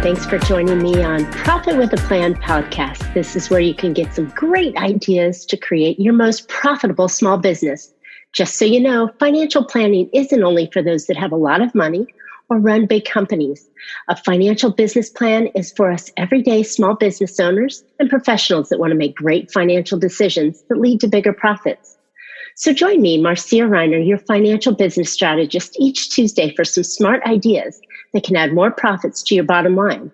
Thanks for joining me on Profit with a Plan podcast. This is where you can get some great ideas to create your most profitable small business. Just so you know, financial planning isn't only for those that have a lot of money or run big companies. A financial business plan is for us everyday small business owners and professionals that want to make great financial decisions that lead to bigger profits. So join me, Marcia Reiner, your financial business strategist, each Tuesday for some smart ideas that can add more profits to your bottom line.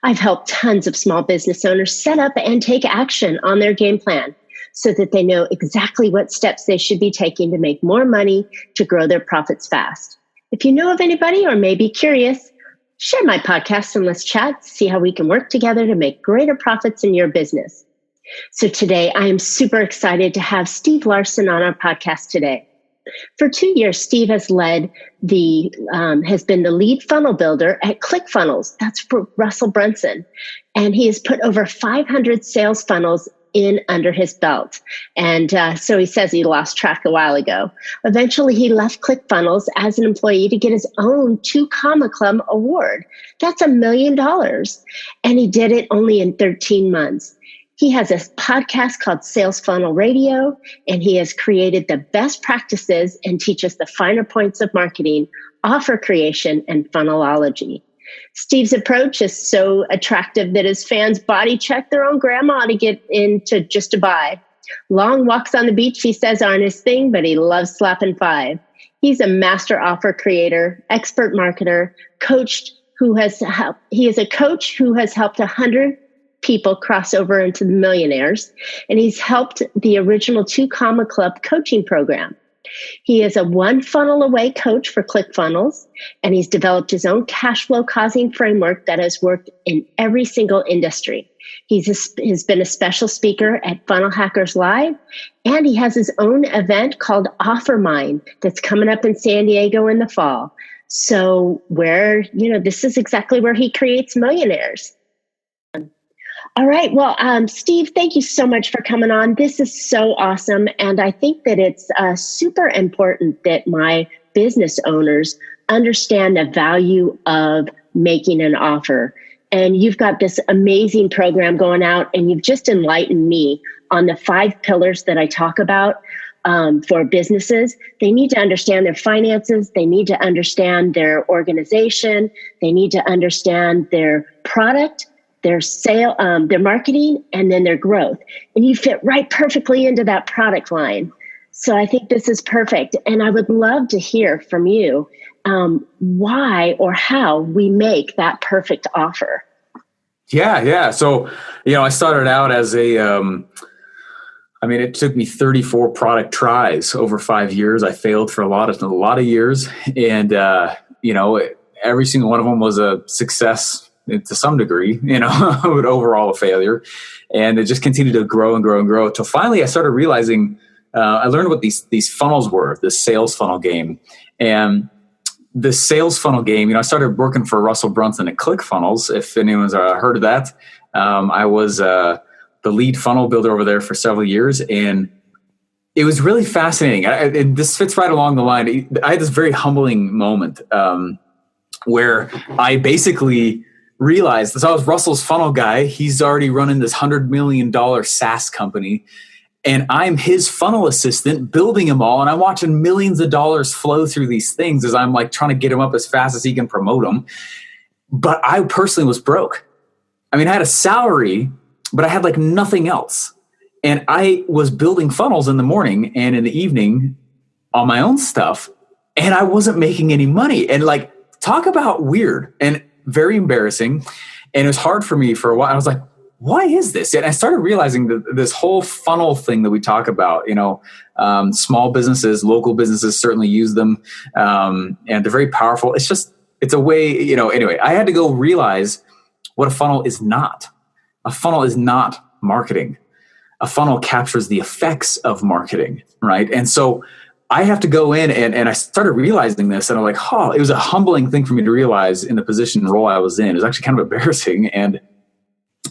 I've helped tons of small business owners set up and take action on their game plan so that they know exactly what steps they should be taking to make more money to grow their profits fast. If you know of anybody or may be curious, share my podcast and let's chat, see how we can work together to make greater profits in your business. So today, I am super excited to have Steve Larsen on our podcast today. For 2 years, Steve has been the lead funnel builder at Clickfunnels. That's for Russell Brunson. And he has put over 500 sales funnels in under his belt. And so he says he lost track a while ago. Eventually, he left Clickfunnels as an employee to get his own 2 Comma Club award. That's $1 million. And he did it only in 13 months. He has a podcast called Sales Funnel Radio, and he has created the best practices and teaches the finer points of marketing, offer creation, and funnelology. Steve's approach is so attractive that his fans body check their own grandma to get into just to buy. Long walks on the beach, he says, aren't his thing, but he loves slapping 5. He's a master offer creator, expert marketer, he is a coach who has helped 100 people cross over into the millionaires, and he's helped the original 2 Comma Club coaching program. He is a 1 funnel away coach for ClickFunnels, and he's developed his own cash flow causing framework that has worked in every single industry. He's been a special speaker at Funnel Hackers Live, and he has his own event called OfferMind that's coming up in San Diego in the fall. So this is exactly where he creates millionaires. All right. Well, Steve, thank you so much for coming on. This is so awesome. And I think that it's super important that my business owners understand the value of making an offer. And you've got this amazing program going out, and you've just enlightened me on the 5 pillars that I talk about for businesses. They need to understand their finances. They need to understand their organization. They need to understand their product, their sale, their marketing, and then their growth. And you fit right perfectly into that product line. So I think this is perfect. And I would love to hear from you why or how we make that perfect offer. Yeah. So, I started out as it took me 34 product tries over 5 years. I failed for a lot of years. And, every single one of them was a success to some degree, but overall a failure. And it just continued to grow and grow and grow till finally I started realizing, I learned what these funnels were, the sales funnel game. And the sales funnel game, I started working for Russell Brunson at ClickFunnels. If anyone's heard of that, I was the lead funnel builder over there for several years. And it was really fascinating. And this fits right along the line. I had this very humbling moment where I basically realized that I was Russell's funnel guy. He's already running this $100 million SaaS company, and I'm his funnel assistant building them all. And I'm watching millions of dollars flow through these things as I'm like trying to get him up as fast as he can promote them. But I personally was broke. I had a salary, but I had like nothing else. And I was building funnels in the morning and in the evening on my own stuff. And I wasn't making any money. And like, talk about weird and very embarrassing. And it was hard for me for a while. I was like, why is this? And I started realizing that this whole funnel thing that we talk about, small businesses, local businesses certainly use them. And they're very powerful. It's a way, anyway, I had to go realize what a funnel is not. A funnel is not marketing. A funnel captures the effects of marketing, right? And so I have to go in and I started realizing this, and I'm like, it was a humbling thing for me to realize in the position and role I was in. It was actually kind of embarrassing. And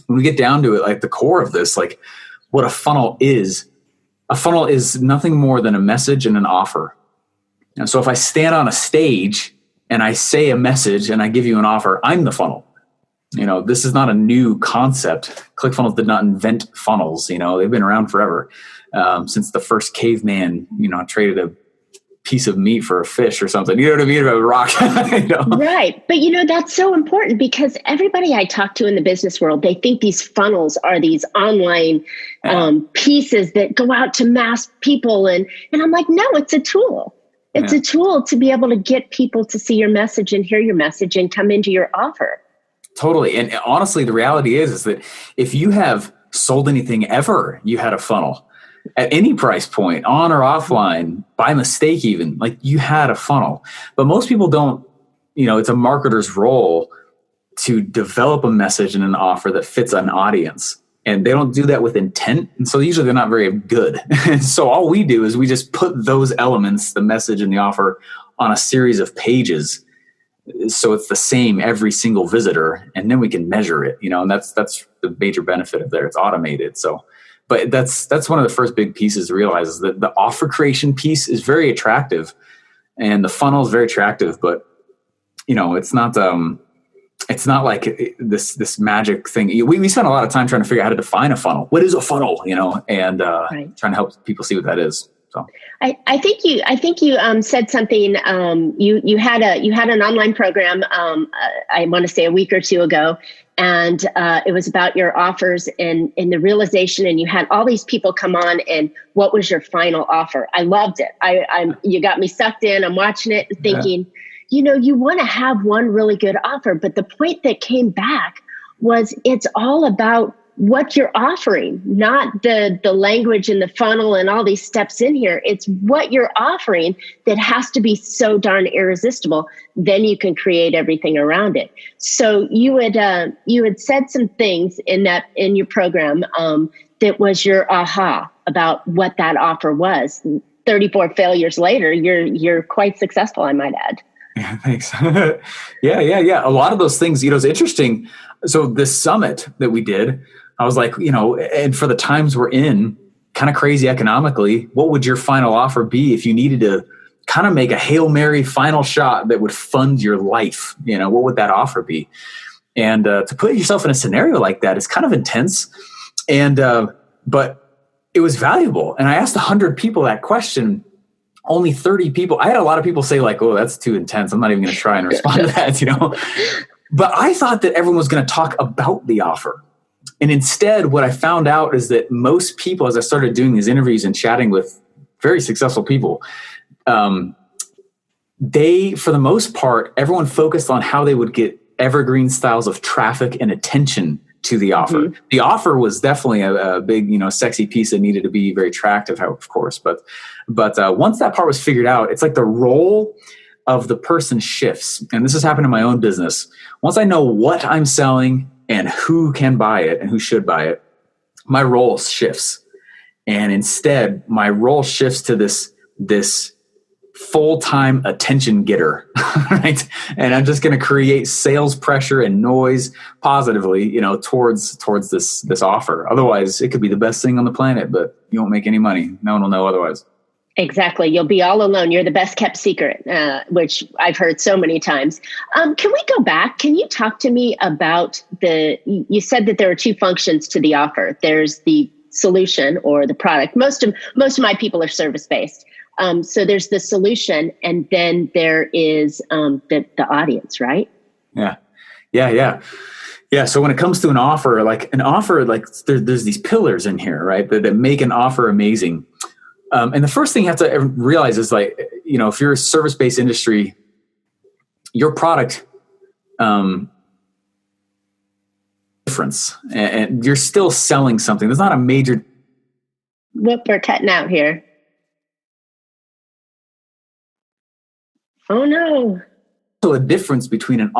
when we get down to it, like the core of this, like what a funnel is nothing more than a message and an offer. And so if I stand on a stage and I say a message and I give you an offer, I'm the funnel. this is not a new concept. ClickFunnels did not invent funnels. They've been around forever, since the first caveman, traded a piece of meat for a fish or something. You know what I mean? A rock. Right. But that's so important, because everybody I talk to in the business world, they think these funnels are these online pieces that go out to mass people. And I'm like, no, it's a tool. It's a tool to be able to get people to see your message and hear your message and come into your offer. Totally. And honestly, the reality is that if you have sold anything ever, you had a funnel. At any price point, on or offline, by mistake even, like you had a funnel. But most people don't, it's a marketer's role to develop a message and an offer that fits an audience. And they don't do that with intent. And so usually they're not very good. And so all we do is we just put those elements, the message and the offer, on a series of pages. So it's the same every single visitor. And then we can measure it, and that's the major benefit of there. It's automated. So, but that's one of the first big pieces to realize, is that the offer creation piece is very attractive and the funnel is very attractive, but it's not like this magic thing. We spent a lot of time trying to figure out how to define a funnel. What is a funnel, and trying to help people see what that is. So I think you said something. You had an online program. I want to say a week or two ago, and it was about your offers and the realization. And you had all these people come on. And what was your final offer? I loved it. You got me sucked in. I'm watching it and thinking, you want to have one really good offer. But the point that came back was it's all about what you're offering, not the language and the funnel and all these steps in here. It's what you're offering that has to be so darn irresistible. Then you can create everything around it. So you had said some things in your program that was your aha about what that offer was. 34 failures later, you're quite successful, I might add. Yeah, thanks. Yeah. A lot of those things, it's interesting. So this summit that we did, I was like, and for the times we're in, kind of crazy economically, what would your final offer be if you needed to kind of make a Hail Mary final shot that would fund your life? What would that offer be? And to put yourself in a scenario like that is kind of intense. And, but it was valuable. And I asked 100 people that question. Only 30 people. I had a lot of people say like, oh, that's too intense. I'm not even going to try and respond to that, But I thought that everyone was going to talk about the offer. And instead, what I found out is that most people, as I started doing these interviews and chatting with very successful people, they, for the most part, everyone focused on how they would get evergreen styles of traffic and attention to the offer. Mm-hmm. The offer was definitely a big, sexy piece that needed to be very attractive, of course. But once that part was figured out, it's like the role of the person shifts. And this has happened in my own business. Once I know what I'm selling and who can buy it and who should buy it, my role shifts. And instead, my role shifts to this full-time attention getter, right? And I'm just going to create sales pressure and noise positively, towards this offer. Otherwise, it could be the best thing on the planet, but you won't make any money. No one will know otherwise. Exactly. You'll be all alone. You're the best kept secret, which I've heard so many times. Can we go back? Can you talk to me about you said that there are two functions to the offer. There's the solution or the product. Most of my people are service-based. So there's the solution, and then there is the audience, right? Yeah. So when it comes to an offer, there's these pillars in here, right, that make an offer amazing. And the first thing you have to realize is if you're a service-based industry, your product difference, and you're still selling something. There's not a major. Whoop, we're cutting out here. Oh no. So a difference between an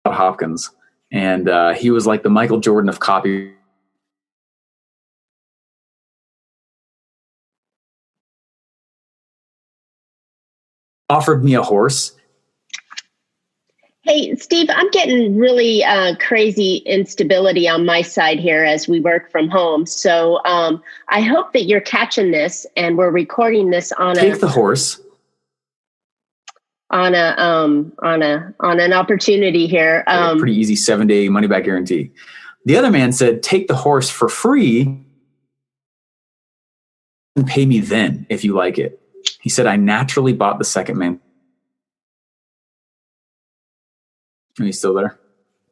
Hopkins, and he was like the Michael Jordan of copy. Offered me a horse. Hey, Steve, I'm getting really crazy instability on my side here as we work from home. So I hope that you're catching this and we're recording this on Take the horse. on an opportunity here. A pretty easy 7-day money back guarantee. The other man said, take the horse for free and pay me then if you like it. He said, I naturally bought the second man. Are you still there?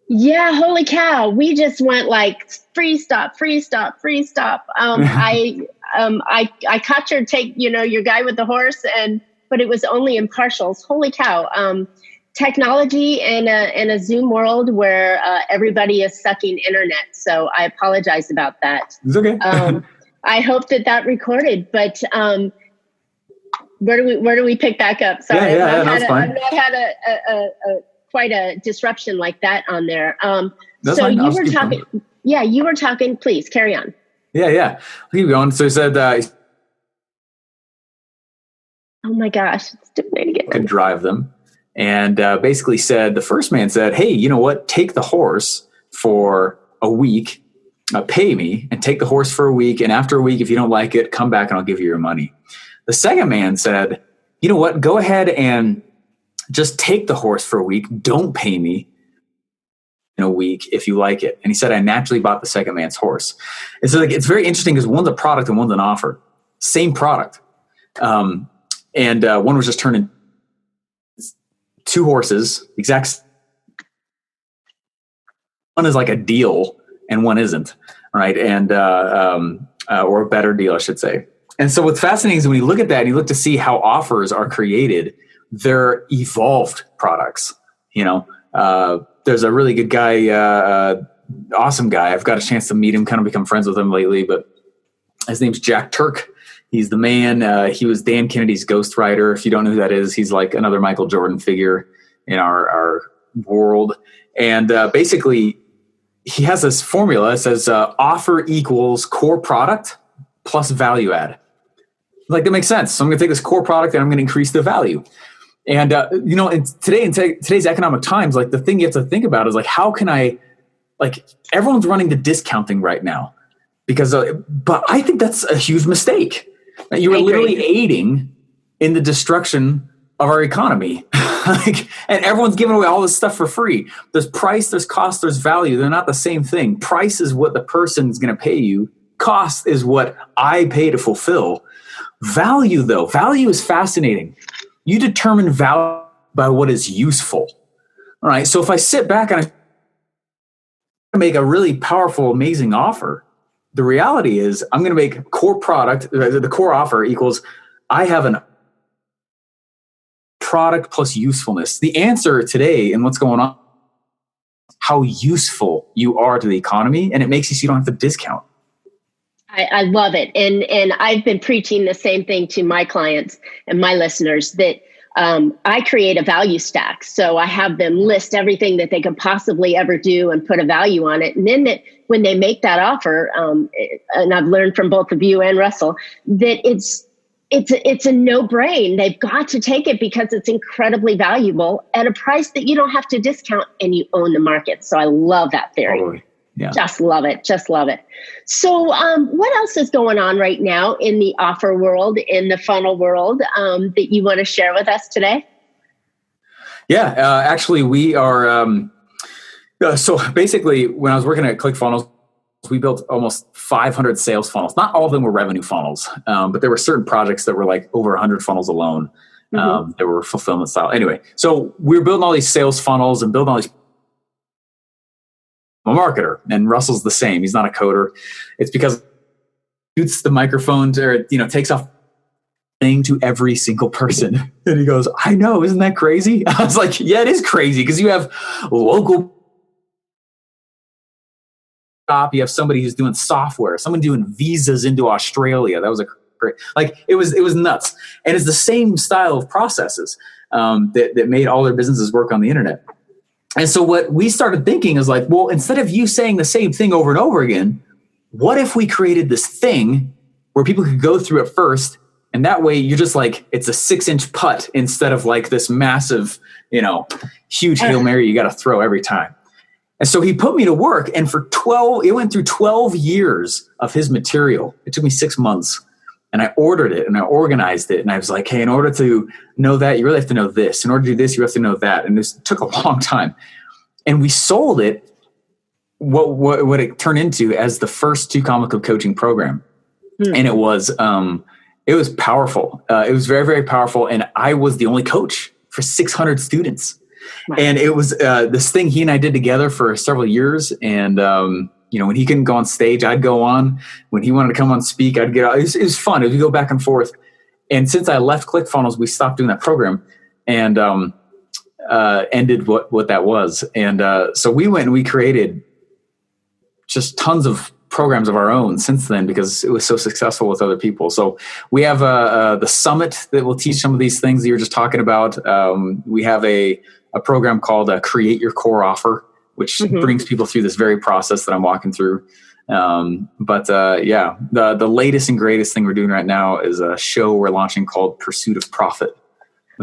Yeah, holy cow. We just went like free stop, free stop, free stop. I caught your take, your guy with the horse, but it was only in partials. Holy cow. Technology in a Zoom world where everybody is sucking internet. So I apologize about that. It's okay. I hope that recorded, but where do we pick back up? Sorry, I've not had a quite a disruption like that on there. That's so fine. you were talking. Going. Yeah, you were talking. Please carry on. Yeah. Keep going. So he said, "Oh my gosh, it's doing it again." Could drive them, and basically said the first man said, "Hey, you know what? Take the horse for a week, pay me, and take the horse for a week. And after a week, if you don't like it, come back and I'll give you your money." The second man said, "You know what? Go ahead and just take the horse for a week. Don't pay me in a week if you like it." And he said, I naturally bought the second man's horse. And so it's very interesting because one's a product and one's an offer. Same product. And one was just turned into 2 horses, exact. One is like a deal and one isn't, right? And or a better deal, I should say. And so what's fascinating is when you look at that and you look to see how offers are created, they're evolved products. There's a really good guy, awesome guy. I've got a chance to meet him, kind of become friends with him lately, but his name's Jack Turk. He's the man. He was Dan Kennedy's ghostwriter. If you don't know who that is, he's like another Michael Jordan figure in our world. And basically, he has this formula that says offer equals core product plus value add. Like, that makes sense. So I'm going to take this core product and I'm going to increase the value. And, in today's economic times, like, the thing you have to think about is like, how can I, like, everyone's running to discounting right now because, but I think that's a huge mistake. You are literally aiding in the destruction of our economy. And everyone's giving away all this stuff for free. There's price, there's cost, there's value. They're not the same thing. Price is what the person's going to pay you. Cost is what I pay to fulfill. Value, though, value is fascinating. You determine value by what is useful. All right. So if I sit back and I make a really powerful, amazing offer, the reality is I'm going to make core product, the core offer equals I have an product plus usefulness. The answer today and what's going on, how useful you are to the economy, and it makes you so you don't have to discount. I love it. And I've been preaching the same thing to my clients and my listeners that I create a value stack. So I have them list everything that they could possibly ever do and put a value on it. And then when they make that offer, and I've learned from both of you and Russell, that it's a no-brain. They've got to take it because it's incredibly valuable at a price that you don't have to discount and you own the market. So I love that theory. Totally. Yeah. Just love it. So what else is going on right now in the offer world, in the funnel world, that you want to share with us today? Yeah, actually we are, so basically when I was working at Clickfunnels, we built almost 500 sales funnels. Not all of them were revenue funnels, but there were certain projects that were like over 100 funnels alone. They were fulfillment style. Anyway, so we were building all these sales funnels and building all these. I'm a marketer, and Russell's the same. He's not a coder. It's because he shoots the microphone or takes off thing to every single person. And he goes, I know, isn't that crazy? I was like, yeah, it is crazy because you have local shop, you have somebody who's doing software, someone doing visas into Australia. That was it was nuts. And it's the same style of processes that made all their businesses work on the internet. And so what we started thinking is like, well, instead of you saying the same thing over and over again, what if we created this thing where people could go through it first? And that way you're just like, it's a 6-inch putt instead of like this massive, huge Hail Mary you got to throw every time. And so he put me to work, and it went through 12 years of his material. It took me 6 months. And I ordered it and I organized it. And I was like, hey, in order to know that, you really have to know this. In order to do this, you have to know that. And this took a long time. And we sold it, what it turned into as the first 2 Comma Club coaching program. And it was powerful. It was very, very powerful. And I was the only coach for 600 students. Wow. And it was this thing he and I did together for several years. And, when he couldn't go on stage, I'd go on. When he wanted to come on speak, I'd get out. It was fun. We go back and forth. And since I left Clickfunnels, we stopped doing that program and ended what that was. And so we went and we created just tons of programs of our own since then because it was so successful with other people. So we have the summit that will teach some of these things that you're just talking about. We have a program called Create Your Core Offer, which brings people through this very process that I'm walking through. The latest and greatest thing we're doing right now is a show we're launching called Pursuit of Profit.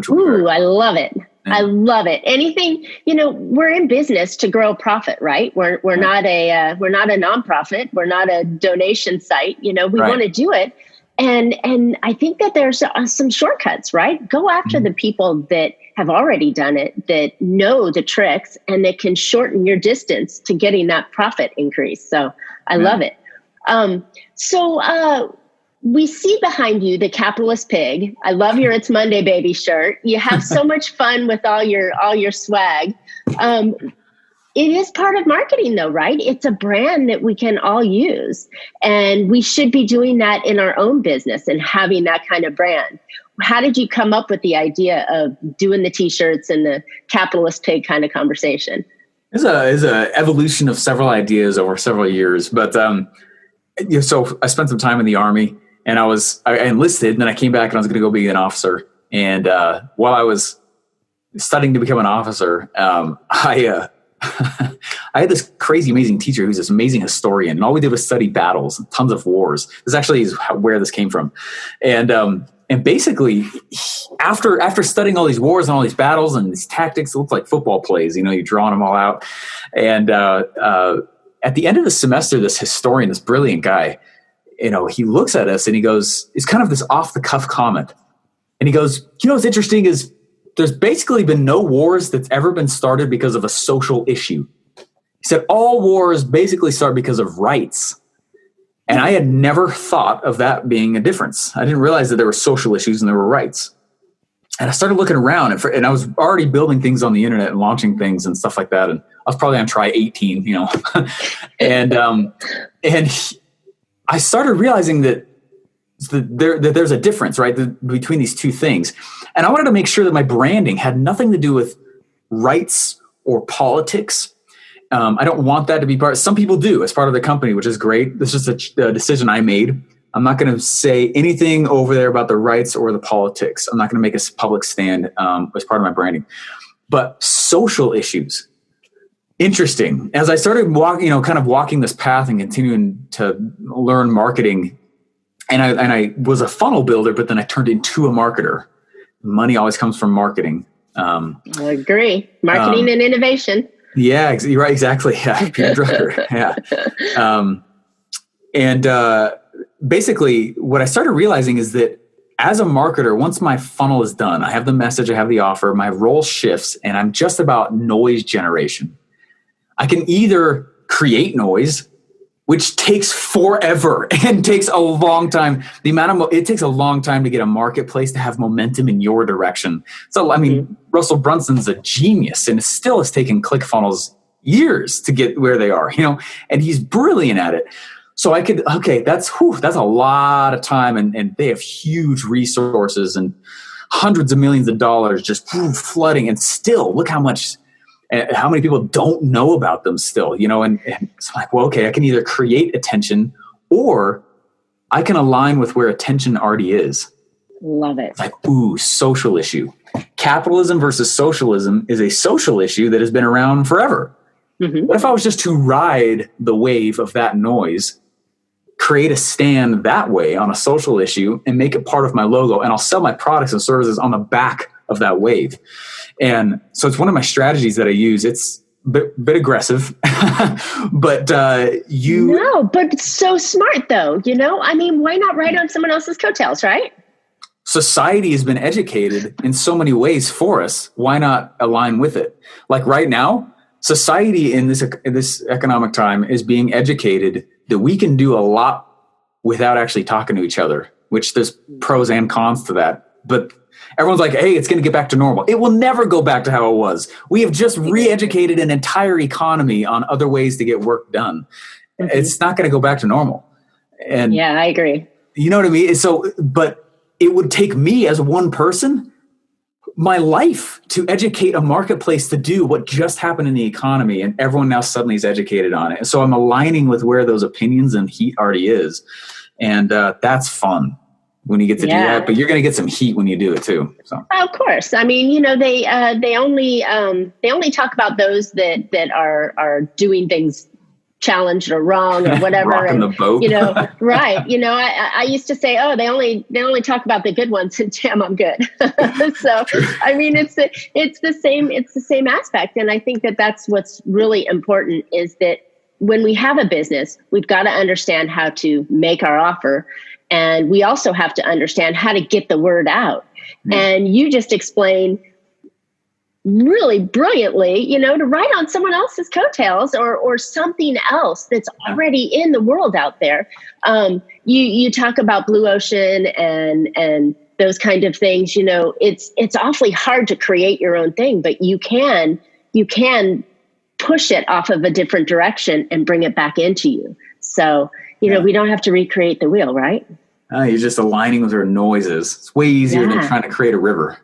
Ooh, I love it. Yeah. I love it. Anything, we're in business to grow profit, right? We're not a nonprofit. We're not a donation site. We want to do it. And I think that there's some shortcuts, right? Go after the people that have already done it, that know the tricks, and that can shorten your distance to getting that profit increase. So I love it. We see behind you the capitalist pig. I love your It's Monday Baby shirt. You have so much fun with all your swag. It is part of marketing though, right? It's a brand that we can all use. And we should be doing that in our own business and having that kind of brand. How did you come up with the idea of doing the t-shirts and the capitalist pig kind of conversation? It's a evolution of several ideas over several years. But so I spent some time in the Army and I enlisted, and then I came back and I was going to go be an officer. And while I was studying to become an officer, I had this crazy, amazing teacher who's this amazing historian, and all we did was study battles, tons of wars. This actually is where this came from. And basically, after studying all these wars and all these battles and these tactics, it looked like football plays. You're drawing them all out. And at the end of the semester, this historian, this brilliant guy, he looks at us and he goes, it's kind of this off-the-cuff comment. And he goes, what's interesting is there's basically been no wars that's ever been started because of a social issue. He said all wars basically start because of rights. And I had never thought of that being a difference. I didn't realize that there were social issues and there were rights. And I started looking around and I was already building things on the internet and launching things and stuff like that. And I was probably on try 18, and I started realizing that there's a difference, right, between these two things. And I wanted to make sure that my branding had nothing to do with rights or politics. I don't want that to be part. Some people do as part of the company, which is great. This is a decision I made. I'm not going to say anything over there about the rights or the politics. I'm not going to make a public stand as part of my branding. But social issues, interesting. As I started walking this path and continuing to learn marketing, and I was a funnel builder, but then I turned into a marketer. Money always comes from marketing. I agree. Marketing and innovation. Yeah, you're right. Exactly. Yeah. Peter Drucker. Yeah. Basically what I started realizing is that as a marketer, once my funnel is done, I have the message, I have the offer, my role shifts, and I'm just about noise generation. I can either create noise, which takes forever and takes a long time. It takes a long time to get a marketplace to have momentum in your direction. So, Russell Brunson's a genius, and it still has taken ClickFunnels years to get where they are, and he's brilliant at it. So that's a lot of time, and they have huge resources and hundreds of millions of dollars just flooding, and still look how many people don't know about them still, and it's like, well, okay, I can either create attention or I can align with where attention already is. Love it. It's like, social issue. Capitalism versus socialism is a social issue that has been around forever. Mm-hmm. What if I was just to ride the wave of that noise, create a stand that way on a social issue and make it part of my logo, and I'll sell my products and services on the back of that wave. And so it's one of my strategies that I use. bit aggressive, but but it's so smart though. I mean, why not ride on someone else's coattails, right? Society has been educated in so many ways for us. Why not align with it? Like right now, society in this economic time is being educated that we can do a lot without actually talking to each other, which there's pros and cons to that. But everyone's like, hey, it's going to get back to normal. It will never go back to how it was. We have just re-educated an entire economy on other ways to get work done. Mm-hmm. It's not going to go back to normal. And yeah, I agree. You know what I mean? So, but it would take me as one person, my life, to educate a marketplace to do what just happened in the economy, and everyone now suddenly is educated on it. And so I'm aligning with where those opinions and heat already is. And that's fun when you get to do that, but you're going to get some heat when you do it too. So of course, I mean, they only talk about those that are doing things challenged or wrong or whatever. Rocking the boat. Right. I used to say, oh, they only talk about the good ones, and damn, I'm good. So, I mean, it's the same aspect. And I think that's what's really important is that when we have a business, we've got to understand how to make our offer. And we also have to understand how to get the word out. Mm. And you just explained really brilliantly, to ride on someone else's coattails or something else that's already in the world out there. You talk about Blue Ocean and those kind of things. It's awfully hard to create your own thing, but you can push it off of a different direction and bring it back into you. So, we don't have to recreate the wheel, right? You're just aligning with our noises. It's way easier than trying to create a river.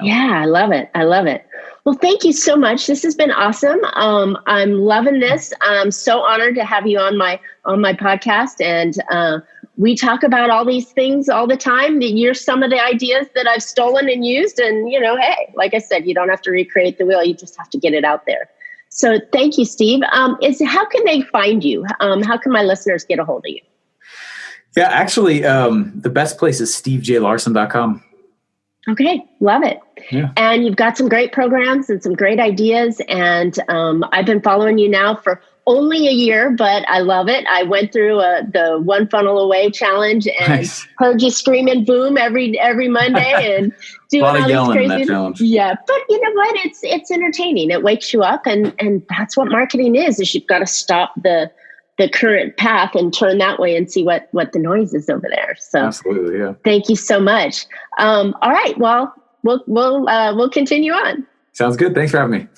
Yeah, I love it. Well, thank you so much. This has been awesome. I'm loving this. I'm so honored to have you on my podcast. And we talk about all these things all the time. You're some of the ideas that I've stolen and used. And, hey, like I said, you don't have to recreate the wheel. You just have to get it out there. So thank you, Steve. How can they find you? How can my listeners get a hold of you? Yeah, actually, the best place is stevejlarsen.com. Okay, love it. Yeah. And you've got some great programs and some great ideas. And I've been following you now for only a year, but I love it. I went through the One Funnel Away challenge and heard you screaming boom every Monday and doing all these crazy things. Yeah, but you know what? It's entertaining. It wakes you up, and that's what marketing is you've got to stop the current path and turn that way and see what the noise is over there. So absolutely, yeah. Thank you so much. All right, well, we'll continue on. Sounds good. Thanks for having me.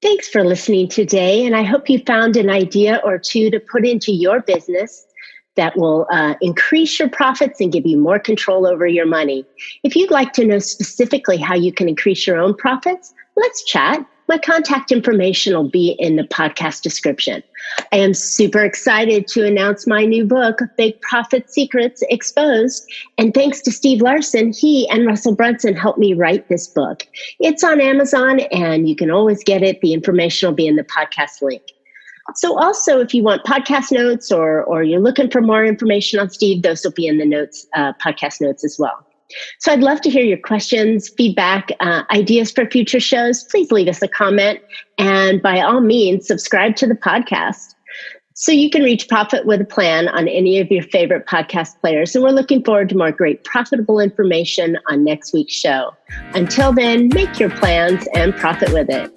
Thanks for listening today, and I hope you found an idea or two to put into your business that will increase your profits and give you more control over your money. If you'd like to know specifically how you can increase your own profits, let's chat. My contact information will be in the podcast description. I am super excited to announce my new book, Big Profit Secrets Exposed. And thanks to Steve Larsen, he and Russell Brunson helped me write this book. It's on Amazon, and you can always get it. The information will be in the podcast link. So also, if you want podcast notes or you're looking for more information on Steve, those will be in the notes, podcast notes as well. So I'd love to hear your questions, feedback, ideas for future shows. Please leave us a comment, and by all means, subscribe to the podcast so you can reach profit with a plan on any of your favorite podcast players. And we're looking forward to more great profitable information on next week's show. Until then, make your plans and profit with it.